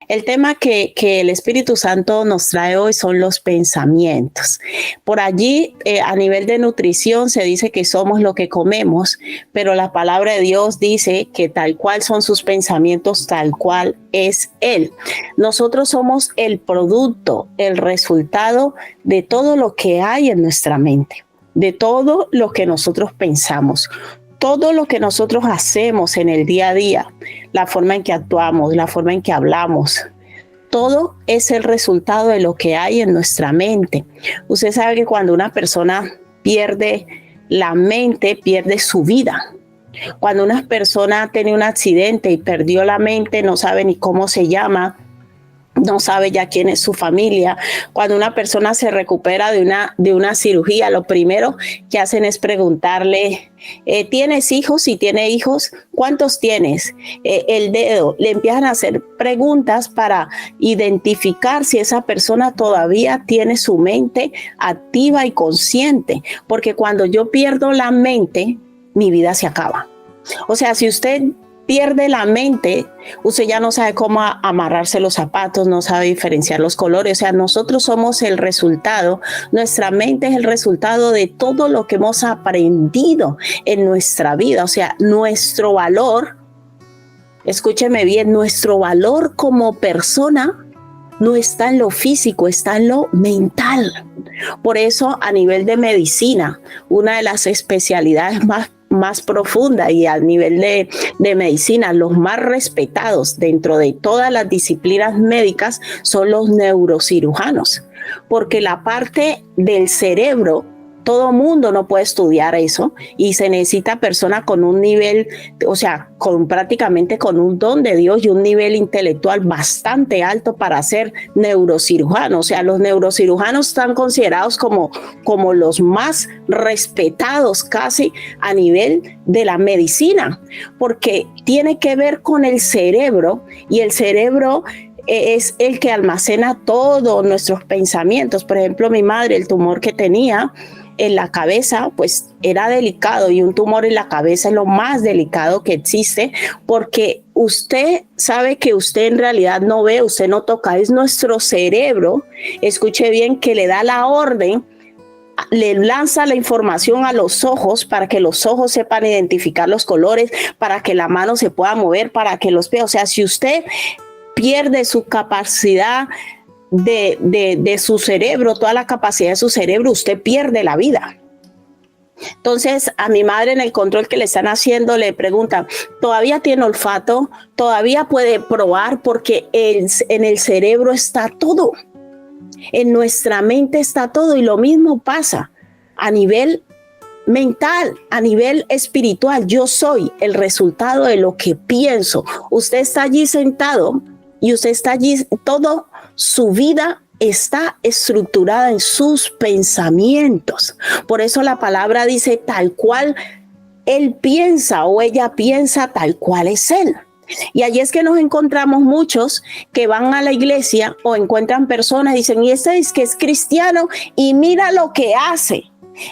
El tema que el Espíritu Santo nos trae hoy son los pensamientos. Por allí, a nivel de nutrición, se dice que somos lo que comemos, pero la palabra de Dios dice que tal cual son sus pensamientos, tal cual es Él. Nosotros somos el producto, el resultado de todo lo que hay en nuestra mente, de todo lo que nosotros pensamos. Todo lo que nosotros hacemos en el día a día, la forma en que actuamos, la forma en que hablamos, todo es el resultado de lo que hay en nuestra mente. Usted sabe que cuando una persona pierde la mente, pierde su vida. Cuando una persona tiene un accidente y perdió la mente, no sabe ni cómo se llama, no sabe ya quién es su familia. Cuando una persona se recupera de una cirugía, lo primero que hacen es preguntarle, ¿tienes hijos? Si tiene hijos, ¿cuántos tienes? El dedo. Le empiezan a hacer preguntas para identificar si esa persona todavía tiene su mente activa y consciente. Porque cuando yo pierdo la mente, mi vida se acaba. O sea, si usted pierde la mente, usted ya no sabe cómo amarrarse los zapatos, no sabe diferenciar los colores. O sea, nosotros somos el resultado, nuestra mente es el resultado de todo lo que hemos aprendido en nuestra vida. O sea, nuestro valor, escúcheme bien, nuestro valor como persona no está en lo físico, está en lo mental. Por eso, a nivel de medicina, una de las especialidades más profunda y a nivel de medicina, los más respetados dentro de todas las disciplinas médicas son los neurocirujanos, porque la parte del cerebro, todo mundo no puede estudiar eso y se necesita persona con un nivel, o sea, prácticamente con un don de Dios y un nivel intelectual bastante alto para ser neurocirujano. O sea, los neurocirujanos están considerados como los más respetados casi a nivel de la medicina, porque tiene que ver con el cerebro y el cerebro es el que almacena todos nuestros pensamientos. Por ejemplo, mi madre, el tumor que tenía en la cabeza, pues era delicado, y un tumor en la cabeza es lo más delicado que existe, porque usted sabe que usted en realidad no ve, usted no toca, es nuestro cerebro, escuche bien, que le da la orden, le lanza la información a los ojos para que los ojos sepan identificar los colores, para que la mano se pueda mover, para que los pies, o sea, si usted pierde su capacidad de su cerebro, toda la capacidad de su cerebro, usted pierde la vida. Entonces, a mi madre en el control que le están haciendo le preguntan, ¿todavía tiene olfato? ¿Todavía puede probar? Porque en el cerebro está todo. En nuestra mente está todo, y lo mismo pasa a nivel mental, a nivel espiritual. Yo soy el resultado de lo que pienso. Usted está allí sentado y usted está allí, todo su vida está estructurada en sus pensamientos. Por eso la palabra dice, tal cual él piensa o ella piensa, tal cual es él. Y allí es que nos encontramos muchos que van a la iglesia o encuentran personas y dicen, y este dice que es cristiano y mira lo que hace.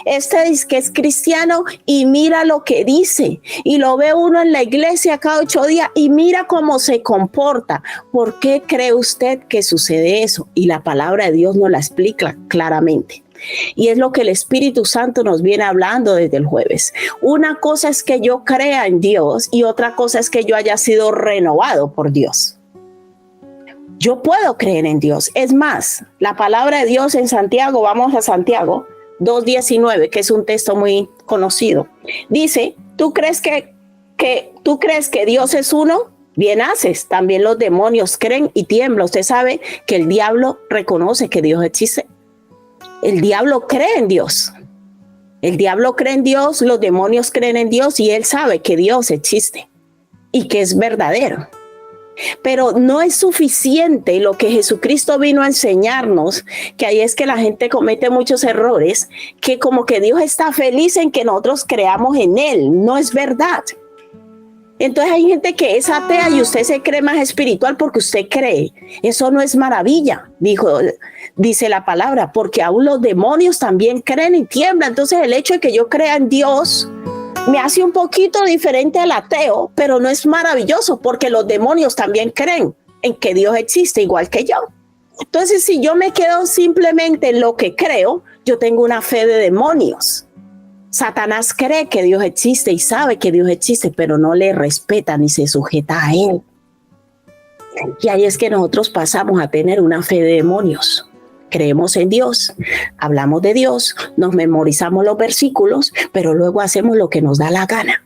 Este dice que es cristiano y mira lo que dice, y lo ve uno en la iglesia cada 8 días y mira cómo se comporta. ¿Por qué cree usted que sucede eso? Y la palabra de Dios nos la explica claramente. Y es lo que el Espíritu Santo nos viene hablando desde el jueves. Una cosa es que yo crea en Dios y otra cosa es que yo haya sido renovado por Dios. Yo puedo creer en Dios. Es más, la palabra de Dios en Santiago, vamos a Santiago 2:19, que es un texto muy conocido. Dice, ¿tú crees que Dios es uno? Bien haces. También los demonios creen y tiemblan. Usted sabe que el diablo reconoce que Dios existe. El diablo cree en Dios. El diablo cree en Dios, los demonios creen en Dios, y él sabe que Dios existe y que es verdadero. Pero no es suficiente lo que Jesucristo vino a enseñarnos, que ahí es que la gente comete muchos errores, que como que Dios está feliz en que nosotros creamos en Él. No es verdad. Entonces hay gente que es atea y usted se cree más espiritual porque usted cree. Eso no es maravilla, dice la palabra, porque aún los demonios también creen y tiemblan. Entonces el hecho de que yo crea en Dios me hace un poquito diferente al ateo, pero no es maravilloso porque los demonios también creen. en que Dios existe igual que yo. Entonces, si yo me quedo simplemente en lo que creo, yo tengo una fe de demonios. Satanás cree que Dios existe y sabe que Dios existe, pero no le respeta ni se sujeta a él. Y ahí es que nosotros pasamos a tener una fe de demonios. Creemos en Dios, hablamos de Dios, nos memorizamos los versículos, pero luego hacemos lo que nos da la gana.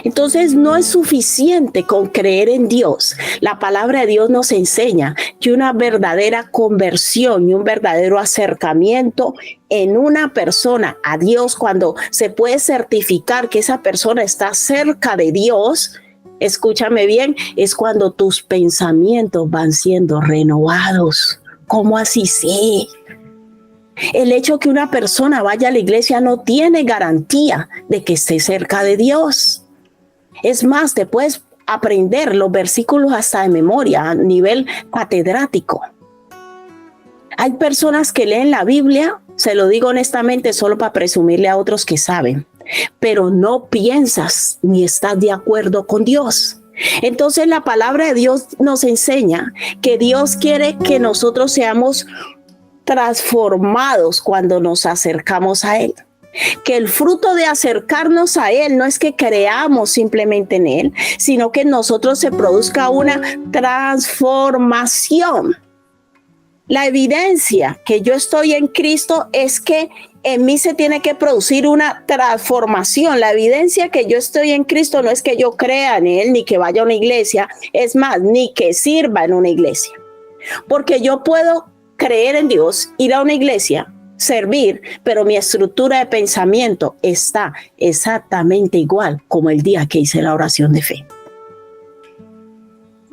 Entonces no es suficiente con creer en Dios. La palabra de Dios nos enseña que una verdadera conversión y un verdadero acercamiento en una persona a Dios, cuando se puede certificar que esa persona está cerca de Dios, escúchame bien, es cuando tus pensamientos van siendo renovados. ¿Cómo así? Sí. El hecho que una persona vaya a la iglesia no tiene garantía de que esté cerca de Dios. Es más, te puedes aprender los versículos hasta de memoria a nivel catedrático. Hay personas que leen la Biblia, se lo digo honestamente, solo para presumirle a otros que saben, pero no piensas ni estás de acuerdo con Dios. Entonces la palabra de Dios nos enseña que Dios quiere que nosotros seamos transformados cuando nos acercamos a Él. Que el fruto de acercarnos a Él no es que creamos simplemente en Él, sino que en nosotros se produzca una transformación. La evidencia que yo estoy en Cristo es que en mí se tiene que producir una transformación. La evidencia que yo estoy en Cristo no es que yo crea en Él, ni que vaya a una iglesia, es más, ni que sirva en una iglesia. Porque yo puedo creer en Dios, ir a una iglesia, servir, pero mi estructura de pensamiento está exactamente igual como el día que hice la oración de fe.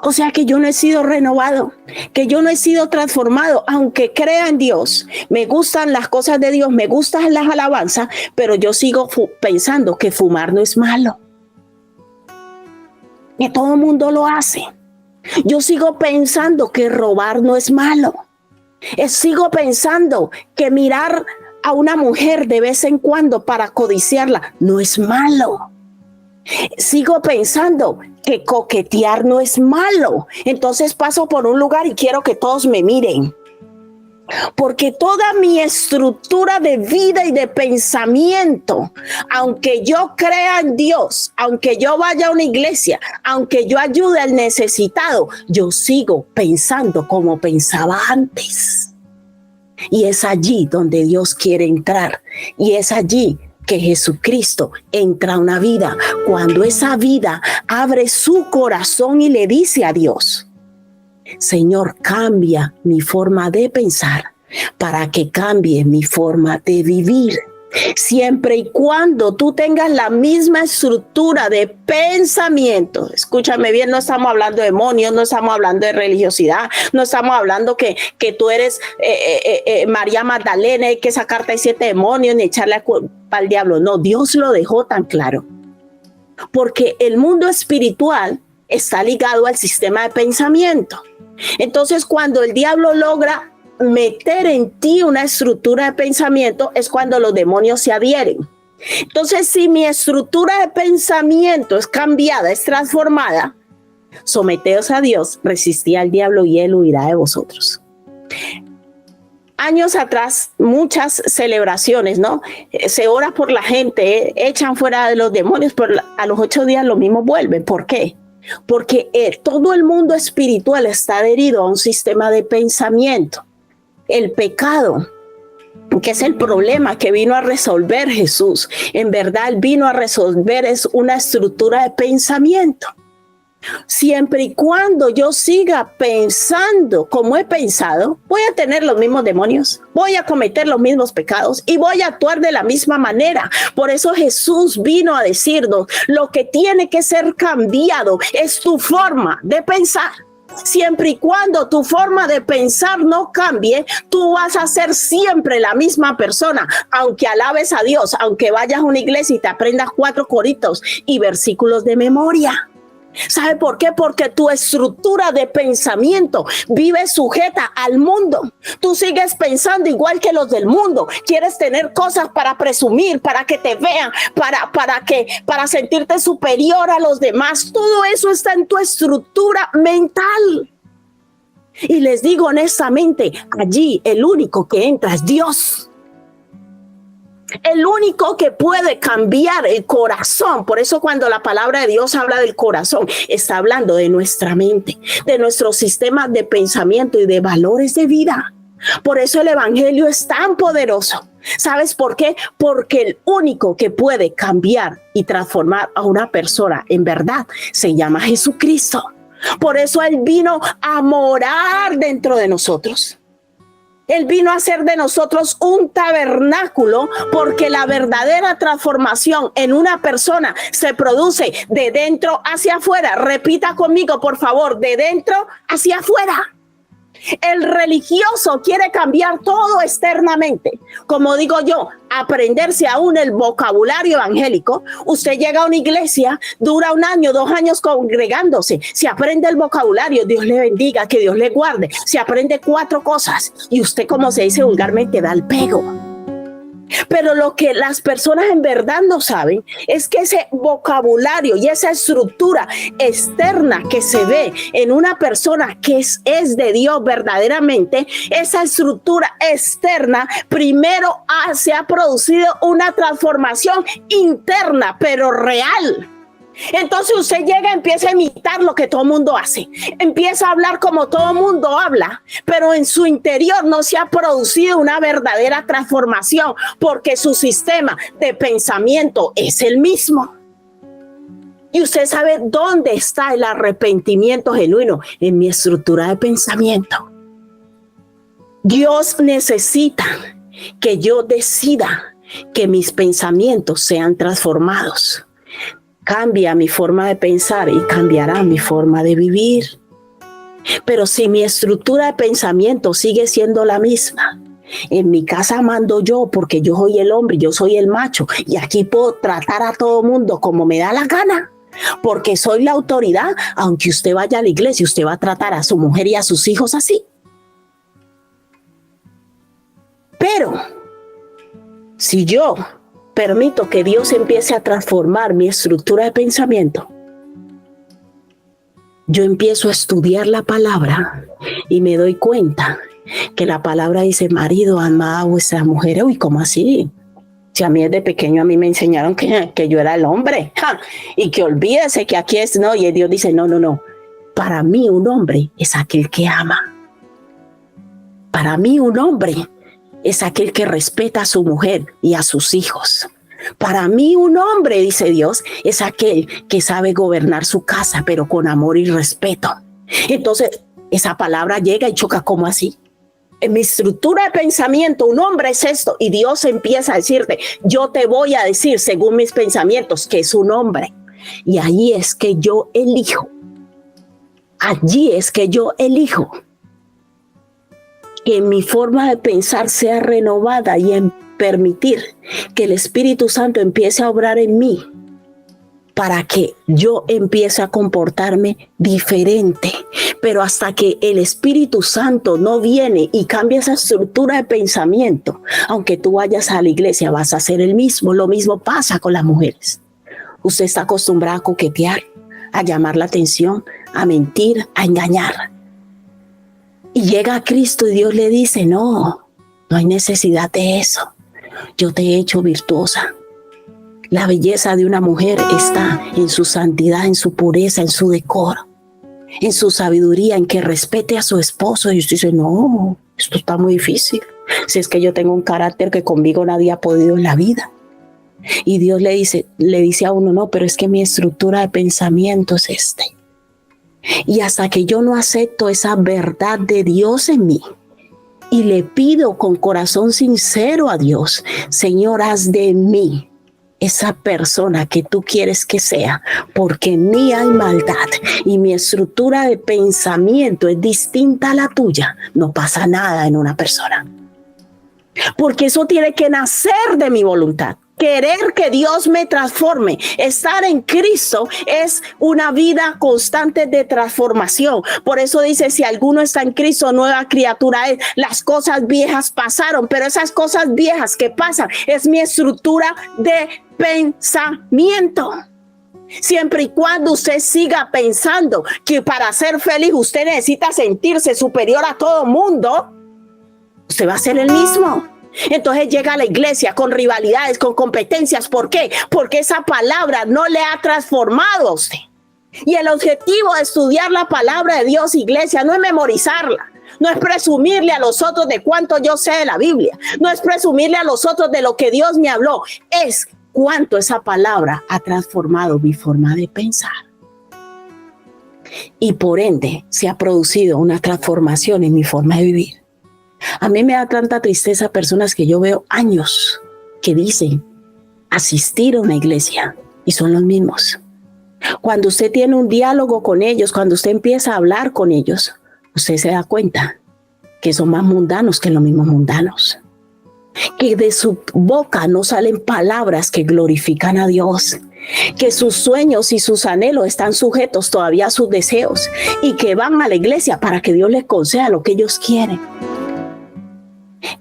O sea que yo no he sido renovado, que yo no he sido transformado, aunque crea en Dios, me gustan las cosas de Dios, me gustan las alabanzas, pero yo sigo pensando que fumar no es malo, que todo el mundo lo hace. Yo sigo pensando que robar no es malo. Sigo pensando que mirar a una mujer de vez en cuando para codiciarla no es malo. Sigo pensando que coquetear no es malo. Entonces paso por un lugar y quiero que todos me miren. Porque toda mi estructura de vida y de pensamiento, aunque yo crea en Dios, aunque yo vaya a una iglesia, aunque yo ayude al necesitado, yo sigo pensando como pensaba antes. Y es allí donde Dios quiere entrar. Y es allí que Jesucristo entra a una vida. Cuando esa vida abre su corazón y le dice a Dios: Señor, cambia mi forma de pensar para que cambie mi forma de vivir. Siempre y cuando tú tengas la misma estructura de pensamiento, escúchame bien, no estamos hablando de demonios, no estamos hablando de religiosidad, no estamos hablando que tú eres María Magdalena, hay que sacarte de 7 demonios ni echarle la culpa al diablo. No, Dios lo dejó tan claro, porque el mundo espiritual está ligado al sistema de pensamiento. Entonces, cuando el diablo logra meter en ti una estructura de pensamiento, es cuando los demonios se adhieren. Entonces, si mi estructura de pensamiento es cambiada, es transformada, someteos a Dios, resistid al diablo y él huirá de vosotros. Años atrás, muchas celebraciones, ¿no? Se ora por la gente, echan fuera de los demonios, pero a los 8 días lo mismo vuelven. ¿Por qué? Porque todo el mundo espiritual está adherido a un sistema de pensamiento. El pecado, que es el problema que vino a resolver Jesús, en verdad vino a resolver es una estructura de pensamiento. Siempre y cuando yo siga pensando como he pensado, voy a tener los mismos demonios, voy a cometer los mismos pecados y voy a actuar de la misma manera. Por eso Jesús vino a decirnos: lo que tiene que ser cambiado es tu forma de pensar. Siempre y cuando tu forma de pensar no cambie, tú vas a ser siempre la misma persona, aunque alabes a Dios, aunque vayas a una iglesia y te aprendas 4 coritos y versículos de memoria. ¿Sabe por qué? Porque tu estructura de pensamiento vive sujeta al mundo. Tú sigues pensando igual que los del mundo. Quieres tener cosas para presumir, para que te vean, para sentirte superior a los demás. Todo eso está en tu estructura mental. Y les digo honestamente, allí el único que entra es Dios. El único que puede cambiar el corazón. Por eso cuando la palabra de Dios habla del corazón, está hablando de nuestra mente, de nuestros sistemas de pensamiento y de valores de vida. Por eso el evangelio es tan poderoso. ¿Sabes por qué? Porque el único que puede cambiar y transformar a una persona en verdad se llama Jesucristo. Por eso Él vino a morar dentro de nosotros. Él vino a hacer de nosotros un tabernáculo, porque la verdadera transformación en una persona se produce de dentro hacia afuera. Repita conmigo, por favor, de dentro hacia afuera. El religioso quiere cambiar todo externamente. Como digo yo, aprenderse aún el vocabulario evangélico. Usted llega a una iglesia, dura 1 año, 2 años congregándose. Se aprende el vocabulario, Dios le bendiga, que Dios le guarde. Se aprende 4 cosas y usted, como se dice vulgarmente, da el pego. Pero lo que las personas en verdad no saben es que ese vocabulario y esa estructura externa que se ve en una persona que es de Dios verdaderamente, esa estructura externa primero se ha producido una transformación interna, pero real. Entonces usted llega y empieza a imitar lo que todo el mundo hace. Empieza a hablar como todo el mundo habla, pero en su interior no se ha producido una verdadera transformación, porque su sistema de pensamiento es el mismo. Y usted sabe dónde está el arrepentimiento genuino: en mi estructura de pensamiento. Dios necesita que yo decida que mis pensamientos sean transformados. Cambia mi forma de pensar y cambiará mi forma de vivir. Pero si mi estructura de pensamiento sigue siendo la misma, en mi casa mando yo porque yo soy el hombre, yo soy el macho, y aquí puedo tratar a todo mundo como me da la gana, porque soy la autoridad. Aunque usted vaya a la iglesia, usted va a tratar a su mujer y a sus hijos así. Pero si yo permito que Dios empiece a transformar mi estructura de pensamiento, yo empiezo a estudiar la palabra y me doy cuenta que la palabra dice: marido, amad a vuestras mujeres. Uy, ¿cómo así? Si a mí desde pequeño a mí me enseñaron que yo era el hombre, y que olvídese que aquí es, no, y Dios dice: no. Para mí un hombre es aquel que ama. Para mí un hombre es aquel que respeta a su mujer y a sus hijos. Para mí un hombre, dice Dios, es aquel que sabe gobernar su casa, pero con amor y respeto. Entonces, esa palabra llega y choca. ¿Cómo así? En mi estructura de pensamiento, un hombre es esto, y Dios empieza a decirte: yo te voy a decir según mis pensamientos que es un hombre. Y ahí es que yo elijo. Allí es que yo elijo que mi forma de pensar sea renovada, y en permitir que el Espíritu Santo empiece a obrar en mí para que yo empiece a comportarme diferente. Pero hasta que el Espíritu Santo no viene y cambia esa estructura de pensamiento, aunque tú vayas a la iglesia, vas a hacer el mismo. Lo mismo pasa con las mujeres. Usted está acostumbrada a coquetear, a llamar la atención, a mentir, a engañar. Y llega a Cristo y Dios le dice: no hay necesidad de eso. Yo te he hecho virtuosa. La belleza de una mujer está en su santidad, en su pureza, en su decoro, en su sabiduría, en que respete a su esposo. Y usted dice: no, esto está muy difícil. Si es que yo tengo un carácter que conmigo nadie ha podido en la vida. Y Dios le dice a uno: no, pero es que mi estructura de pensamiento es este. Y hasta que yo no acepto esa verdad de Dios en mí y le pido con corazón sincero a Dios: Señor, haz de mí esa persona que tú quieres que sea, porque en mí hay maldad y mi estructura de pensamiento es distinta a la tuya, no pasa nada en una persona. Porque eso tiene que nacer de mi voluntad. querer que Dios me transforme. Estar en Cristo es una vida constante de transformación. Por eso dice, si alguno está en Cristo, nueva criatura es. Las cosas viejas pasaron, pero esas cosas viejas que pasan es mi estructura de pensamiento. Siempre y cuando usted siga pensando que para ser feliz usted necesita sentirse superior a todo mundo, usted va a ser el mismo. Entonces llega a la iglesia con rivalidades, con competencias. ¿Por qué? Porque esa palabra no le ha transformado a usted. Y el objetivo de estudiar la palabra de Dios, iglesia, no es memorizarla. No es presumirle a los otros de cuánto yo sé de la Biblia. No es presumirle a los otros de lo que Dios me habló. Es cuánto esa palabra ha transformado mi forma de pensar. Y por ende se ha producido una transformación en mi forma de vivir. A mí me da tanta tristeza personas que yo veo años que dicen asistir a una iglesia y son los mismos. Cuando usted tiene un diálogo con ellos, cuando usted empieza a hablar con ellos, usted se da cuenta que son más mundanos que los mismos mundanos. Que de su boca no salen palabras que glorifican a Dios, que sus sueños y sus anhelos están sujetos todavía a sus deseos y que van a la iglesia para que Dios les conceda lo que ellos quieren.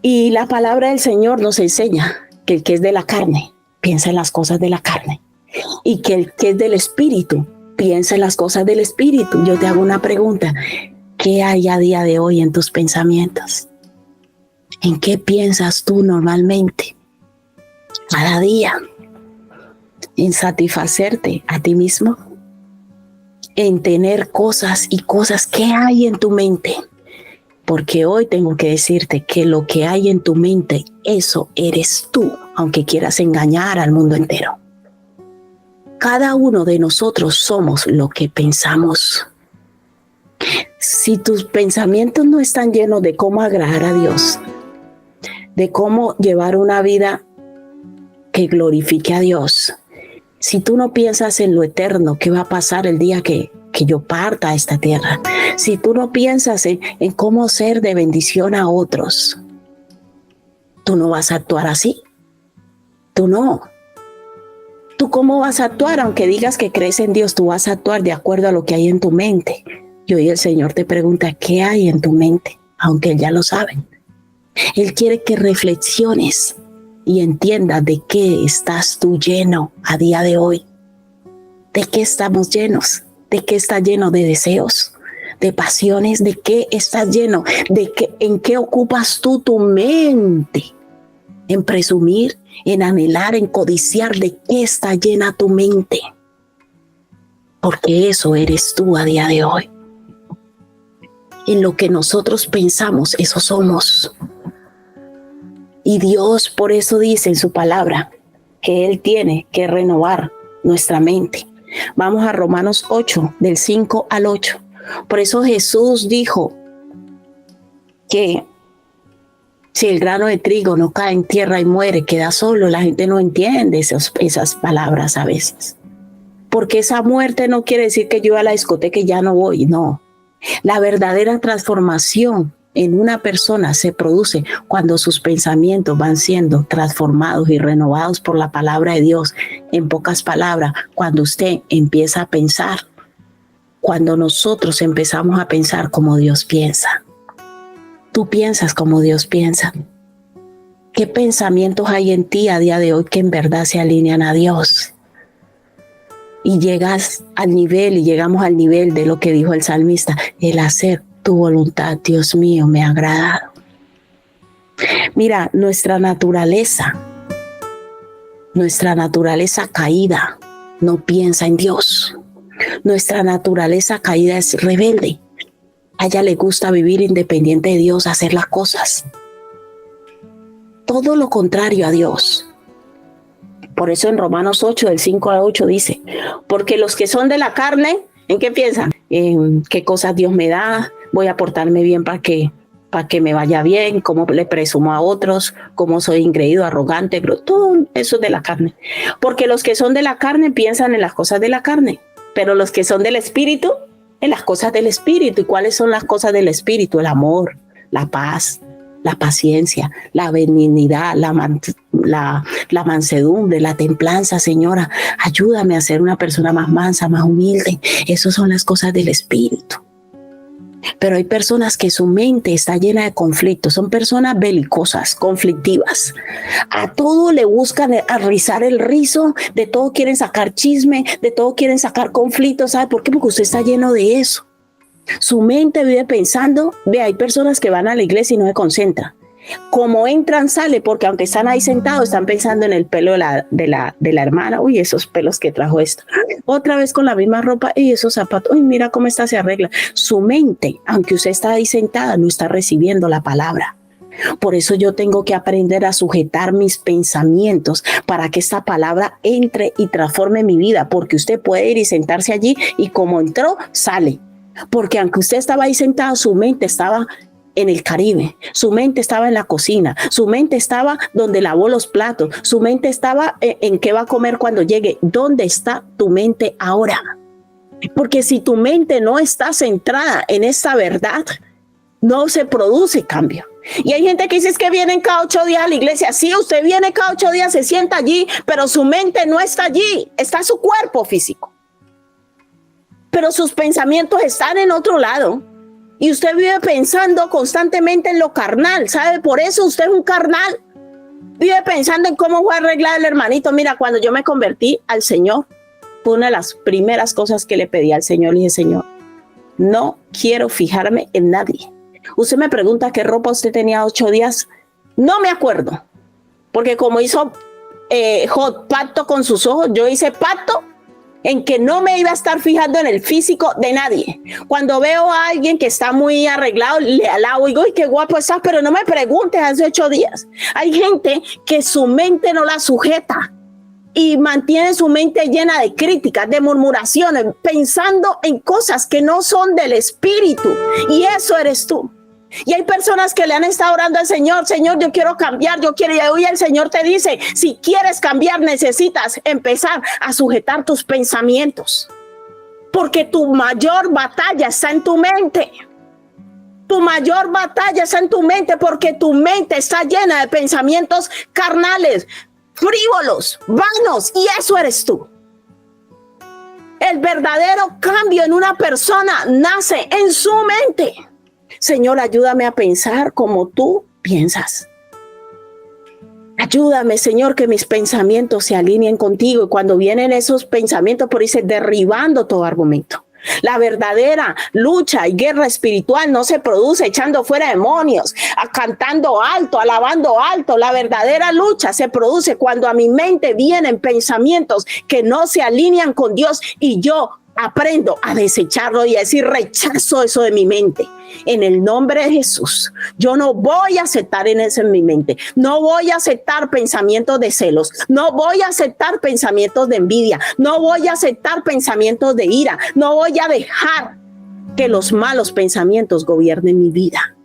Y la palabra del Señor nos enseña que el que es de la carne piensa en las cosas de la carne y que el que es del espíritu piensa en las cosas del espíritu. Yo te hago una pregunta: ¿qué hay a día de hoy en tus pensamientos? ¿En qué piensas tú normalmente? Cada día. ¿En satisfacerte a ti mismo? ¿En tener cosas y cosas? ¿Qué hay en tu mente? Porque hoy tengo que decirte que lo que hay en tu mente, eso eres tú, aunque quieras engañar al mundo entero. Cada uno de nosotros somos lo que pensamos. Si tus pensamientos no están llenos de cómo agradar a Dios, de cómo llevar una vida que glorifique a Dios, si tú no piensas en lo eterno, qué va a pasar el día que yo parta a esta tierra, si tú no piensas en cómo ser de bendición a otros, tú no vas a actuar así. Tú no. ¿Tú cómo vas a actuar? Aunque digas que crees en Dios, tú vas a actuar de acuerdo a lo que hay en tu mente. Y hoy el Señor te pregunta, ¿qué hay en tu mente? Aunque Él ya lo sabe. Él quiere que reflexiones y entiendas de qué estás tú lleno a día de hoy. ¿De qué estamos llenos? ¿De qué estás lleno? De deseos, de pasiones. ¿De qué estás lleno? ¿En qué ocupas tú tu mente? En presumir, en anhelar, en codiciar. ¿De qué está llena tu mente? Porque eso eres tú a día de hoy. En lo que nosotros pensamos, eso somos. Y Dios por eso dice en su palabra que Él tiene que renovar nuestra mente. Vamos a Romanos 8, del 5 al 8. Por eso Jesús dijo que si el grano de trigo no cae en tierra y muere, queda solo. La gente no entiende esas palabras a veces. Porque esa muerte no quiere decir que yo a la discoteca ya no voy, no. La verdadera transformación en una persona se produce cuando sus pensamientos van siendo transformados y renovados por la palabra de Dios. En pocas palabras, cuando usted empieza a pensar, cuando nosotros empezamos a pensar como Dios piensa. Tú piensas como Dios piensa. ¿Qué pensamientos hay en ti a día de hoy que en verdad se alinean a Dios? Y llegamos al nivel de lo que dijo el salmista, el hacer tu voluntad, Dios mío, me ha agradado. Mira, nuestra naturaleza caída no piensa en Dios. Nuestra naturaleza caída es rebelde. A ella le gusta vivir independiente de Dios, hacer las cosas. Todo lo contrario a Dios. Por eso en Romanos 8, del 5 al 8 dice, porque los que son de la carne, ¿en qué piensan? En qué cosas Dios me da, voy a portarme bien para que me vaya bien, cómo le presumo a otros, cómo soy ingreído, arrogante, pero todo eso es de la carne. Porque los que son de la carne piensan en las cosas de la carne, pero los que son del espíritu, en las cosas del espíritu. ¿Y cuáles son las cosas del espíritu? El amor, la paz, la paciencia, la benignidad, la mansedumbre, la templanza, Señora. Ayúdame a ser una persona más mansa, más humilde. Esas son las cosas del Espíritu. Pero hay personas que su mente está llena de conflictos, son personas belicosas, conflictivas. A todo le buscan rizar el rizo, de todo quieren sacar chisme, de todo quieren sacar conflictos. ¿Sabe por qué? Porque usted está lleno de eso. Su mente vive pensando, hay personas que van a la iglesia y no se concentran. Como entran, sale, porque aunque están ahí sentados, están pensando en el pelo de la hermana. Uy, esos pelos que trajo esta. Otra vez con la misma ropa y esos zapatos. Uy, mira cómo esta se arregla. Su mente, aunque usted está ahí sentada, no está recibiendo la palabra. Por eso yo tengo que aprender a sujetar mis pensamientos para que esta palabra entre y transforme mi vida, porque usted puede ir y sentarse allí y como entró, sale. Porque aunque usted estaba ahí sentado, su mente estaba en el Caribe, su mente estaba en la cocina, su mente estaba donde lavó los platos, su mente estaba en qué va a comer cuando llegue. ¿Dónde está tu mente ahora? Porque si tu mente no está centrada en esa verdad, no se produce cambio. Y hay gente que dice es que vienen cada 8 días a la iglesia. Sí, usted viene cada 8 días, se sienta allí, pero su mente no está allí, está su cuerpo físico. Pero sus pensamientos están en otro lado. Y usted vive pensando constantemente en lo carnal, ¿sabe? Por eso usted es un carnal. Vive pensando en cómo voy a arreglar el hermanito. Mira, cuando yo me convertí al Señor, fue una de las primeras cosas que le pedí al Señor. Le dije, Señor, no quiero fijarme en nadie. Usted me pregunta qué ropa usted tenía 8 días. No me acuerdo. Porque como hizo pacto con sus ojos, yo hice pacto en que no me iba a estar fijando en el físico de nadie. Cuando veo a alguien que está muy arreglado, le alabo y digo, ¡ay, qué guapo estás! Pero no me preguntes hace 8 días. Hay gente que su mente no la sujeta y mantiene su mente llena de críticas, de murmuraciones, pensando en cosas que no son del Espíritu. Y eso eres tú. Y hay personas que le han estado orando al Señor, Señor, yo quiero cambiar, yo quiero, y hoy el Señor te dice, si quieres cambiar, necesitas empezar a sujetar tus pensamientos, porque tu mayor batalla está en tu mente. Tu mayor batalla está en tu mente, porque tu mente está llena de pensamientos carnales, frívolos, vanos, y eso eres tú. El verdadero cambio en una persona nace en su mente. Señor, ayúdame a pensar como tú piensas. Ayúdame, Señor, que mis pensamientos se alineen contigo. Y cuando vienen esos pensamientos, por ahí derribando todo argumento. La verdadera lucha y guerra espiritual no se produce echando fuera demonios, cantando alto, alabando alto. La verdadera lucha se produce cuando a mi mente vienen pensamientos que no se alinean con Dios y yo aprendo a desecharlo y a decir, rechazo eso de mi mente. En el nombre de Jesús, yo no voy a aceptar en eso en mi mente. No voy a aceptar pensamientos de celos. No voy a aceptar pensamientos de envidia. No voy a aceptar pensamientos de ira. No voy a dejar que los malos pensamientos gobiernen mi vida.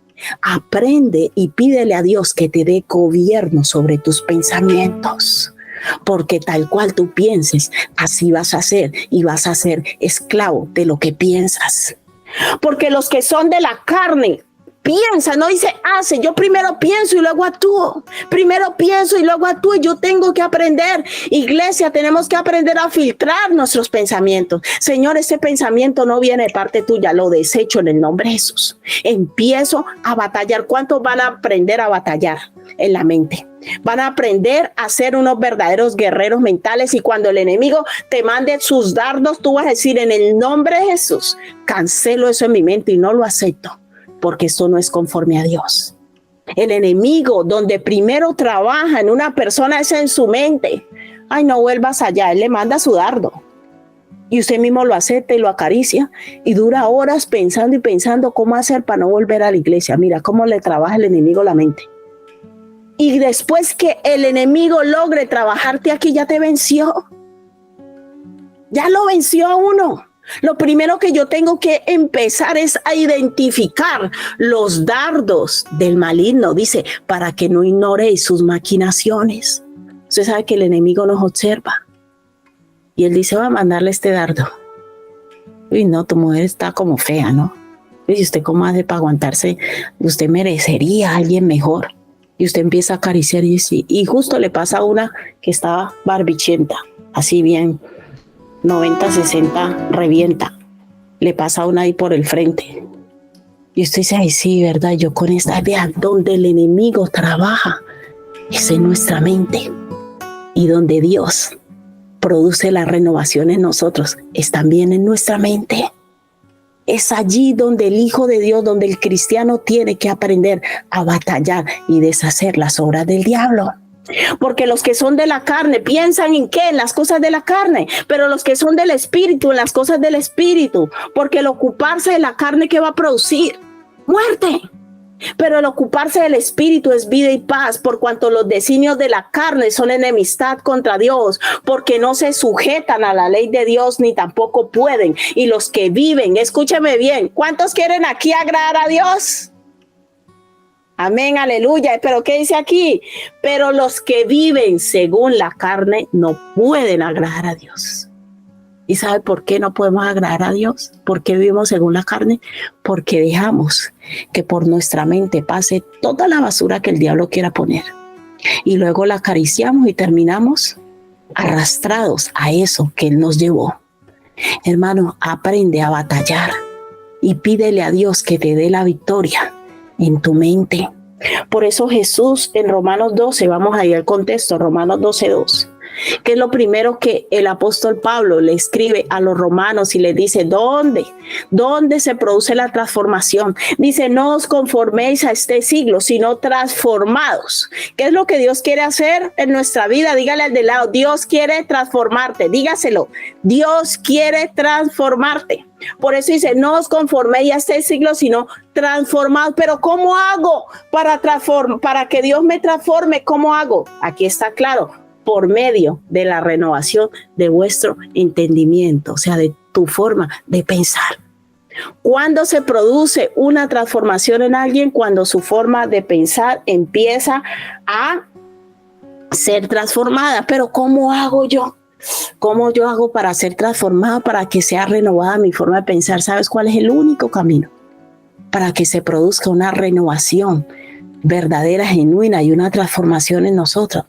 Aprende y pídele a Dios que te dé gobierno sobre tus pensamientos. Porque tal cual tú pienses, así vas a ser y vas a ser esclavo de lo que piensas. Porque los que son de la carne piensan, no dice hace. Yo primero pienso y luego actúo. Primero pienso y luego actúo. Yo tengo que aprender. Iglesia, tenemos que aprender a filtrar nuestros pensamientos. Señor, ese pensamiento no viene de parte tuya. Lo desecho en el nombre de Jesús. Empiezo a batallar. ¿Cuántos van a aprender a batallar en la mente? Van a aprender a ser unos verdaderos guerreros mentales, y cuando el enemigo te mande sus dardos, tú vas a decir en el nombre de Jesús, cancelo eso en mi mente y no lo acepto, porque esto no es conforme a Dios. El enemigo donde primero trabaja en una persona es en su mente. Ay, no vuelvas allá, él le manda su dardo y usted mismo lo acepta y lo acaricia y dura horas pensando y pensando cómo hacer para no volver a la iglesia. Mira cómo le trabaja el enemigo la mente. Y después que el enemigo logre trabajarte aquí, ya te venció. Ya lo venció a uno. Lo primero que yo tengo que empezar es a identificar los dardos del maligno. Dice, para que no ignoréis sus maquinaciones. Usted sabe que el enemigo nos observa. Y él dice, va a mandarle este dardo. Uy, no, tu mujer está como fea, ¿no? ¿Y usted cómo hace para aguantarse? Usted merecería a alguien mejor. Y usted empieza a acariciar y justo le pasa a una que estaba barbichenta, así bien, 90, 60, revienta. Le pasa a una ahí por el frente. Y usted dice, ay, sí, ¿verdad? Yo con esta idea, donde el enemigo trabaja, es en nuestra mente. Y donde Dios produce la renovación en nosotros, es también en nuestra mente. Es allí donde el Hijo de Dios, donde el cristiano tiene que aprender a batallar y deshacer las obras del diablo. Porque los que son de la carne piensan en qué, en las cosas de la carne, pero los que son del espíritu, en las cosas del espíritu. Porque el ocuparse de la carne, ¿qué va a producir? Muerte. Pero el ocuparse del espíritu es vida y paz, por cuanto los designios de la carne son enemistad contra Dios, porque no se sujetan a la ley de Dios ni tampoco pueden. Y los que viven, escúcheme bien, ¿cuántos quieren aquí agradar a Dios? Amén, aleluya. Pero ¿qué dice aquí? Pero los que viven según la carne no pueden agradar a Dios. ¿Y sabe por qué no podemos agradar a Dios? ¿Por qué vivimos según la carne? Porque dejamos que por nuestra mente pase toda la basura que el diablo quiera poner. Y luego la acariciamos y terminamos arrastrados a eso que Él nos llevó. Hermano, aprende a batallar y pídele a Dios que te dé la victoria en tu mente. Por eso Jesús en Romanos 12, vamos a ir al contexto, Romanos 12:2. Que es lo primero que el apóstol Pablo le escribe a los romanos y les dice, ¿dónde se produce la transformación? Dice, no os conforméis a este siglo, sino transformados. ¿Qué es lo que Dios quiere hacer en nuestra vida? Dígale al de lado, Dios quiere transformarte, dígaselo, Dios quiere transformarte. Por eso dice, no os conforméis a este siglo, sino transformados. Pero ¿cómo hago para que Dios me transforme? ¿Cómo hago? Aquí está claro. Por medio de la renovación de vuestro entendimiento, o sea, de tu forma de pensar. ¿Cuándo se produce una transformación en alguien? Cuando su forma de pensar empieza a ser transformada. Pero ¿cómo hago yo? ¿Cómo yo hago para ser transformada, para que sea renovada mi forma de pensar? ¿Sabes cuál es el único camino para que se produzca una renovación verdadera, genuina y una transformación en nosotros?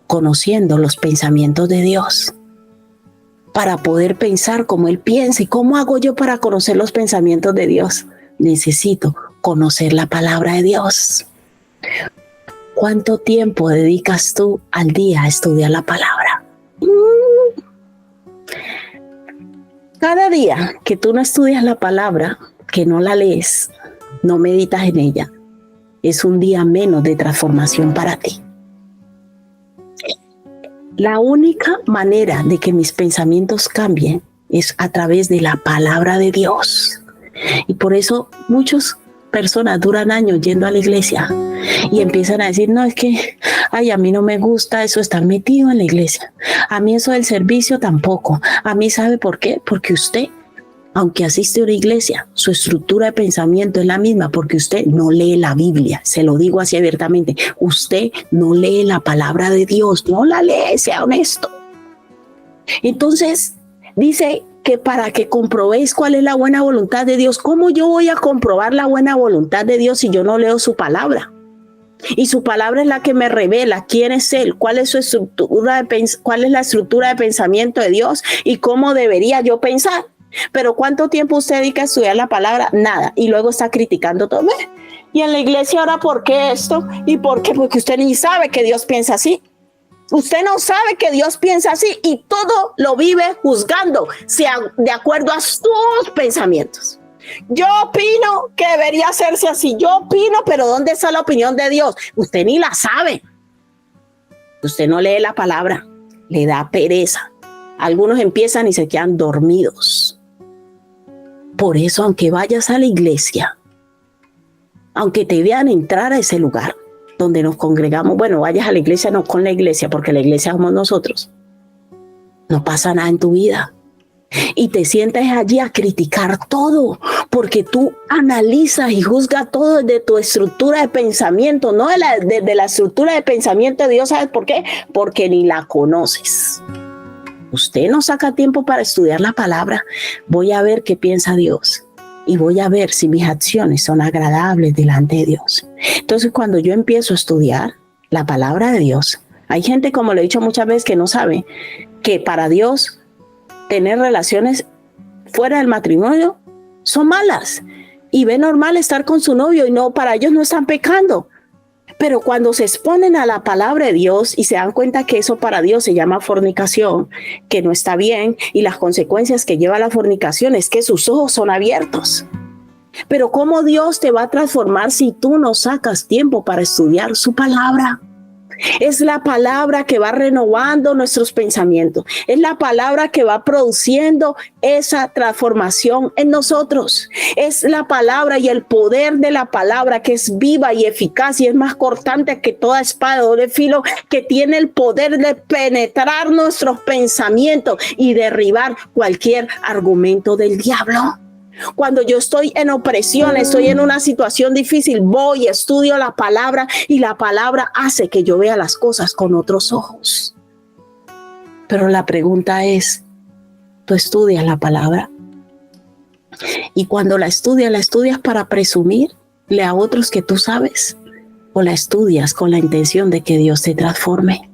Conociendo los pensamientos de Dios, para poder pensar como Él piensa. ¿Y cómo hago yo para conocer los pensamientos de Dios? Necesito conocer la palabra de Dios. ¿Cuánto tiempo dedicas tú al día a estudiar la palabra? Cada día que tú no estudias la palabra, que no la lees, no meditas en ella, es un día menos de transformación para ti. La única manera de que mis pensamientos cambien es a través de la palabra de Dios. Y por eso muchas personas duran años yendo a la iglesia y empiezan a decir, no, es que, ay, a mí no me gusta eso, estar metido en la iglesia. A mí eso del servicio tampoco. A mí, ¿sabe por qué? Porque usted, aunque asiste a una iglesia, su estructura de pensamiento es la misma, porque usted no lee la Biblia. Se lo digo así abiertamente. Usted no lee la palabra de Dios, no la lee, sea honesto. Entonces, dice que para que comprobéis cuál es la buena voluntad de Dios. ¿Cómo yo voy a comprobar la buena voluntad de Dios si yo no leo su palabra? Y su palabra es la que me revela quién es Él, cuál es cuál es la estructura de pensamiento de Dios y cómo debería yo pensar. Pero ¿cuánto tiempo usted dedica a estudiar la palabra? Nada. Y luego está criticando todo. Y en la iglesia ahora, ¿por qué esto? ¿Y por qué? Porque usted ni sabe que Dios piensa así. Usted no sabe que Dios piensa así y todo lo vive juzgando de acuerdo a sus pensamientos. Yo opino que debería hacerse así. Yo opino, pero ¿dónde está la opinión de Dios? Usted ni la sabe. Usted no lee la palabra. Le da pereza. Algunos empiezan y se quedan dormidos. Por eso, aunque vayas a la iglesia, aunque te vean entrar a ese lugar donde nos congregamos, bueno, vayas a la iglesia, no con la iglesia, porque la iglesia somos nosotros, no pasa nada en tu vida. Y te sientas allí a criticar todo, porque tú analizas y juzgas todo desde tu estructura de pensamiento, no desde la estructura de pensamiento de Dios. ¿Sabes por qué? Porque ni la conoces. Usted no saca tiempo para estudiar la palabra. Voy a ver qué piensa Dios. y voy a ver si mis acciones son agradables delante de Dios. Entonces, cuando yo empiezo a estudiar la palabra de Dios, hay gente, como le he dicho muchas veces, que no sabe que para Dios tener relaciones fuera del matrimonio son malas y ve normal estar con su novio y no, para ellos no están pecando. Pero cuando se exponen a la palabra de Dios y se dan cuenta que eso para Dios se llama fornicación, que no está bien, y las consecuencias que lleva la fornicación es que sus ojos son abiertos. Pero ¿cómo Dios te va a transformar si tú no sacas tiempo para estudiar su palabra? Es la palabra que va renovando nuestros pensamientos. Es la palabra que va produciendo esa transformación en nosotros. Es la palabra y el poder de la palabra que es viva y eficaz y es más cortante que toda espada de doble filo, que tiene el poder de penetrar nuestros pensamientos y derribar cualquier argumento del diablo. Cuando yo estoy en opresión, estoy en una situación difícil, voy, estudio la palabra y la palabra hace que yo vea las cosas con otros ojos. Pero la pregunta es, ¿tú estudias la palabra? Y cuando la estudias para presumirle a otros que tú sabes, o la estudias con la intención de que Dios te transforme.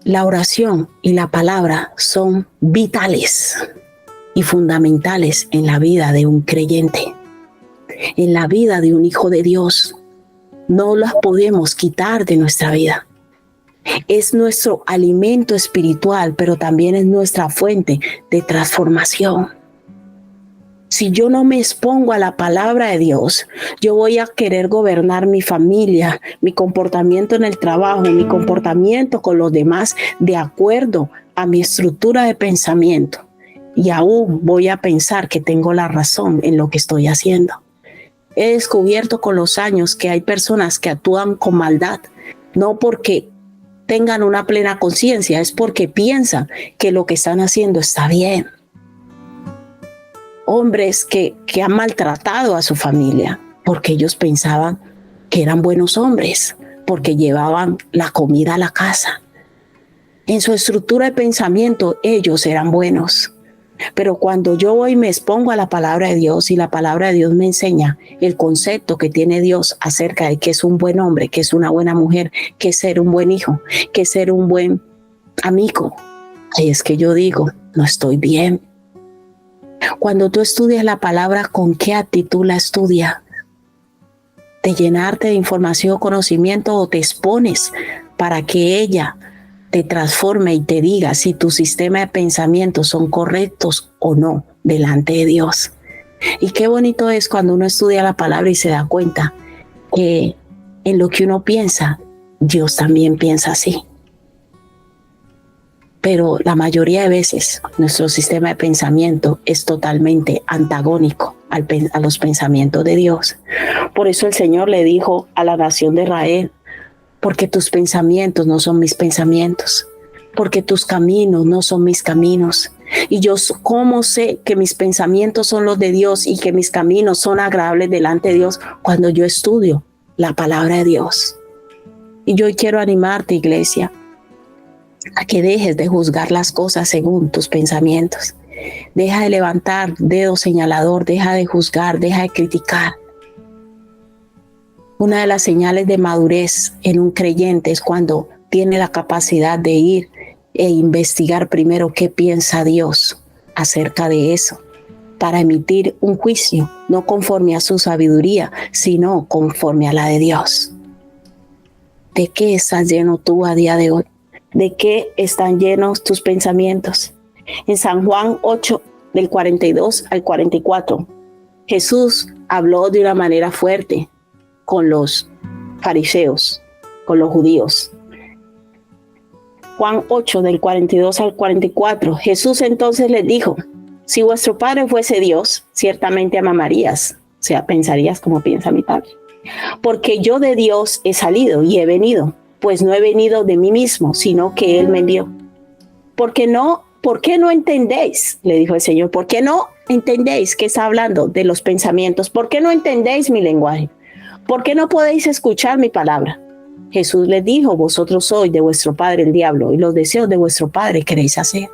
La oración y la palabra son vitales y fundamentales en la vida de un creyente, en la vida de un hijo de Dios. No las podemos quitar de nuestra vida. Es nuestro alimento espiritual, pero también es nuestra fuente de transformación. Si yo no me expongo a la palabra de Dios, yo voy a querer gobernar mi familia, mi comportamiento en el trabajo, mi comportamiento con los demás, de acuerdo a mi estructura de pensamiento. Y aún voy a pensar que tengo la razón en lo que estoy haciendo. He descubierto con los años que hay personas que actúan con maldad, no porque tengan una plena conciencia, es porque piensan que lo que están haciendo está bien. Hombres que han maltratado a su familia porque ellos pensaban que eran buenos hombres, porque llevaban la comida a la casa. En su estructura de pensamiento ellos eran buenos. Pero cuando yo voy y me expongo a la palabra de Dios y la palabra de Dios me enseña el concepto que tiene Dios acerca de qué es un buen hombre, qué es una buena mujer, qué es ser un buen hijo, qué es ser un buen amigo, ahí es que yo digo, no estoy bien. Cuando tú estudias la palabra, ¿con qué actitud la estudias? ¿De llenarte de información o conocimiento o te expones para que ella te transforme y te diga si tu sistema de pensamientos son correctos o no delante de Dios? Y qué bonito es cuando uno estudia la palabra y se da cuenta que en lo que uno piensa, Dios también piensa así. Pero la mayoría de veces nuestro sistema de pensamiento es totalmente antagónico a los pensamientos de Dios. Por eso el Señor le dijo a la nación de Israel: porque tus pensamientos no son mis pensamientos, porque tus caminos no son mis caminos. Y yo, ¿cómo sé que mis pensamientos son los de Dios y que mis caminos son agradables delante de Dios? Cuando yo estudio la palabra de Dios. Y yo quiero animarte, iglesia, a que dejes de juzgar las cosas según tus pensamientos. Deja de levantar dedo señalador, deja de juzgar, deja de criticar. Una de las señales de madurez en un creyente es cuando tiene la capacidad de ir e investigar primero qué piensa Dios acerca de eso, para emitir un juicio, no conforme a su sabiduría, sino conforme a la de Dios. ¿De qué estás lleno tú a día de hoy? ¿De qué están llenos tus pensamientos? En San Juan 8, del 42 al 44, Jesús habló de una manera fuerte con los fariseos, con los judíos. Juan 8, del 42 al 44, Jesús entonces les dijo: si vuestro Padre fuese Dios, ciertamente me amarías, o sea, pensarías como piensa mi Padre. Porque yo de Dios he salido y he venido, pues no he venido de mí mismo, sino que Él me envió. ¿Por qué no entendéis? Le dijo el Señor. ¿Por qué no entendéis que está hablando de los pensamientos? ¿Por qué no entendéis mi lenguaje? ¿Por qué no podéis escuchar mi palabra? Jesús les dijo: vosotros sois de vuestro padre el diablo, y los deseos de vuestro padre queréis hacer.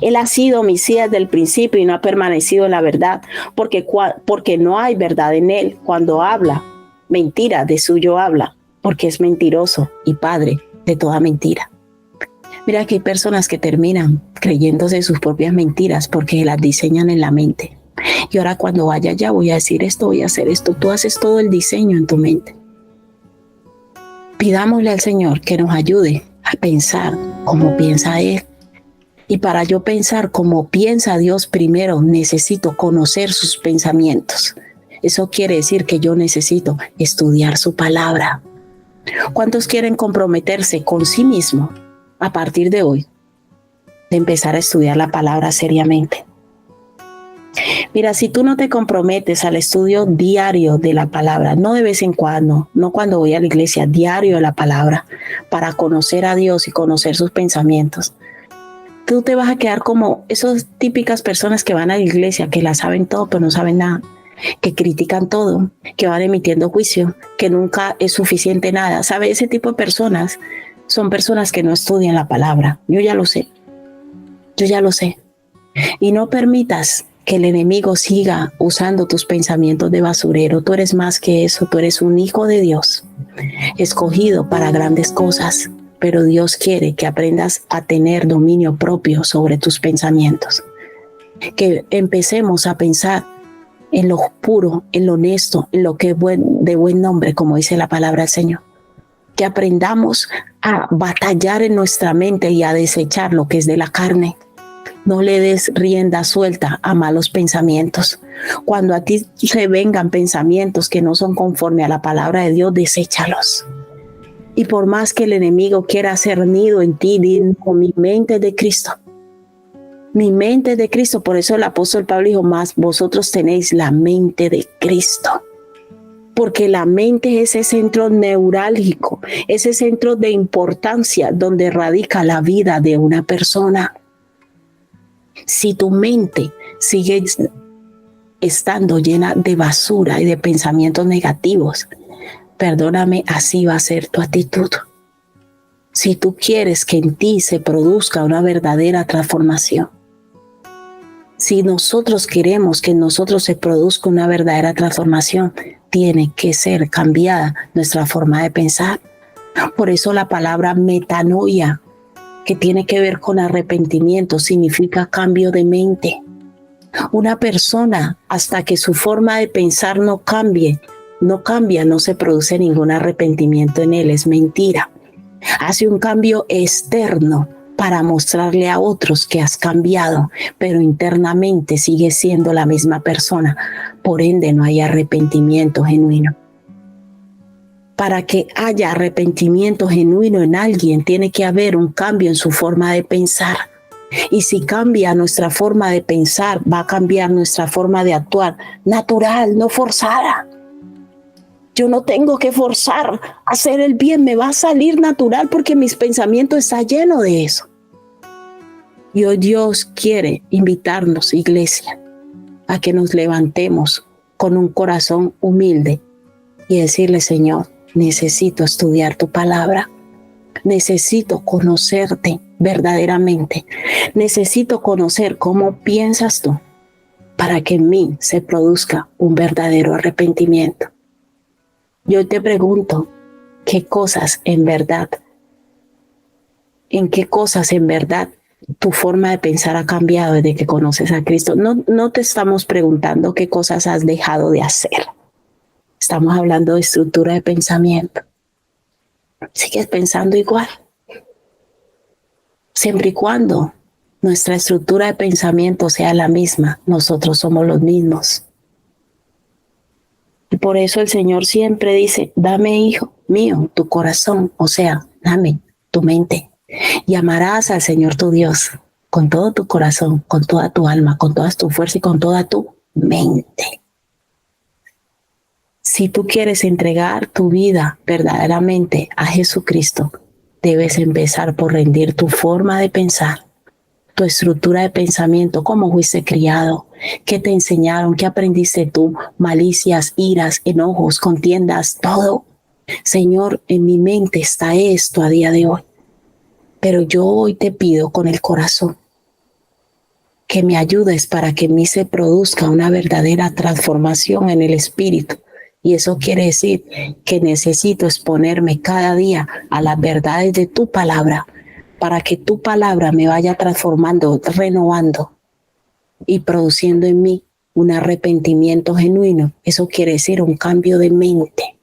Él ha sido homicida desde el principio y no ha permanecido en la verdad, porque no hay verdad en él. Cuando habla, mentira de suyo habla, porque es mentiroso y padre de toda mentira. Mira que hay personas que terminan creyéndose sus propias mentiras porque las diseñan en la mente. Y ahora cuando vaya allá voy a decir esto, voy a hacer esto. Tú haces todo el diseño en tu mente. Pidámosle al Señor que nos ayude a pensar como piensa Él. Y para yo pensar como piensa Dios primero, necesito conocer sus pensamientos. Eso quiere decir que yo necesito estudiar su palabra. ¿Cuántos quieren comprometerse con sí mismo a partir de hoy? De empezar a estudiar la palabra seriamente. Mira, si tú no te comprometes al estudio diario de la palabra, no de vez en cuando, no cuando voy a la iglesia, diario de la palabra, para conocer a Dios y conocer sus pensamientos, tú te vas a quedar como esas típicas personas que van a la iglesia, que la saben todo, pero no saben nada, que critican todo, que van emitiendo juicio, que nunca es suficiente nada. ¿Sabe? Ese tipo de personas son personas que no estudian la palabra. Yo ya lo sé. Y no permitas que el enemigo siga usando tus pensamientos de basurero. Tú eres más que eso, tú eres un hijo de Dios, escogido para grandes cosas, pero Dios quiere que aprendas a tener dominio propio sobre tus pensamientos. Que empecemos a pensar en lo puro, en lo honesto, en lo que es de buen nombre, como dice la palabra del Señor. Que aprendamos a batallar en nuestra mente y a desechar lo que es de la carne. No le des rienda suelta a malos pensamientos. Cuando a ti se vengan pensamientos que no son conforme a la palabra de Dios, deséchalos. Y por más que el enemigo quiera hacer nido en ti, digo, mi mente es de Cristo. Mi mente es de Cristo. Por eso el apóstol Pablo dijo, más vosotros tenéis la mente de Cristo. Porque la mente es ese centro neurálgico, ese centro de importancia donde radica la vida de una persona. Si tu mente sigue estando llena de basura y de pensamientos negativos, perdóname, así va a ser tu actitud. Si tú quieres que en ti se produzca una verdadera transformación, si nosotros queremos que en nosotros se produzca una verdadera transformación, tiene que ser cambiada nuestra forma de pensar. Por eso la palabra metanoia, que tiene que ver con arrepentimiento, significa cambio de mente. Una persona, hasta que su forma de pensar no cambia, no se produce ningún arrepentimiento en él, es mentira. Hace un cambio externo para mostrarle a otros que has cambiado, pero internamente sigues siendo la misma persona. Por ende, no hay arrepentimiento genuino. Para que haya arrepentimiento genuino en alguien, tiene que haber un cambio en su forma de pensar. Y si cambia nuestra forma de pensar, va a cambiar nuestra forma de actuar, natural, no forzada. Yo no tengo que forzar a hacer el bien, me va a salir natural porque mis pensamientos están llenos de eso. Y hoy Dios quiere invitarnos, iglesia, a que nos levantemos con un corazón humilde y decirle, Señor, necesito estudiar tu palabra, necesito conocerte verdaderamente, necesito conocer cómo piensas tú para que en mí se produzca un verdadero arrepentimiento. Yo te pregunto, ¿qué cosas en verdad? ¿En qué cosas en verdad tu forma de pensar ha cambiado desde que conoces a Cristo? No te estamos preguntando qué cosas has dejado de hacer. Estamos hablando de estructura de pensamiento. ¿Sigues pensando igual? Siempre y cuando nuestra estructura de pensamiento sea la misma, nosotros somos los mismos. Y por eso el Señor siempre dice, dame, hijo mío, tu corazón, o sea, dame tu mente. Y amarás al Señor tu Dios con todo tu corazón, con toda tu alma, con toda tu fuerza y con toda tu mente. Si tú quieres entregar tu vida verdaderamente a Jesucristo, debes empezar por rendir tu forma de pensar, tu estructura de pensamiento, cómo fuiste criado, qué te enseñaron, qué aprendiste tú, malicias, iras, enojos, contiendas, todo. Señor, en mi mente está esto a día de hoy, pero yo hoy te pido con el corazón que me ayudes para que en mí se produzca una verdadera transformación en el espíritu. Y eso quiere decir que necesito exponerme cada día a las verdades de tu palabra, para que tu palabra me vaya transformando, renovando y produciendo en mí un arrepentimiento genuino. Eso quiere decir un cambio de mente.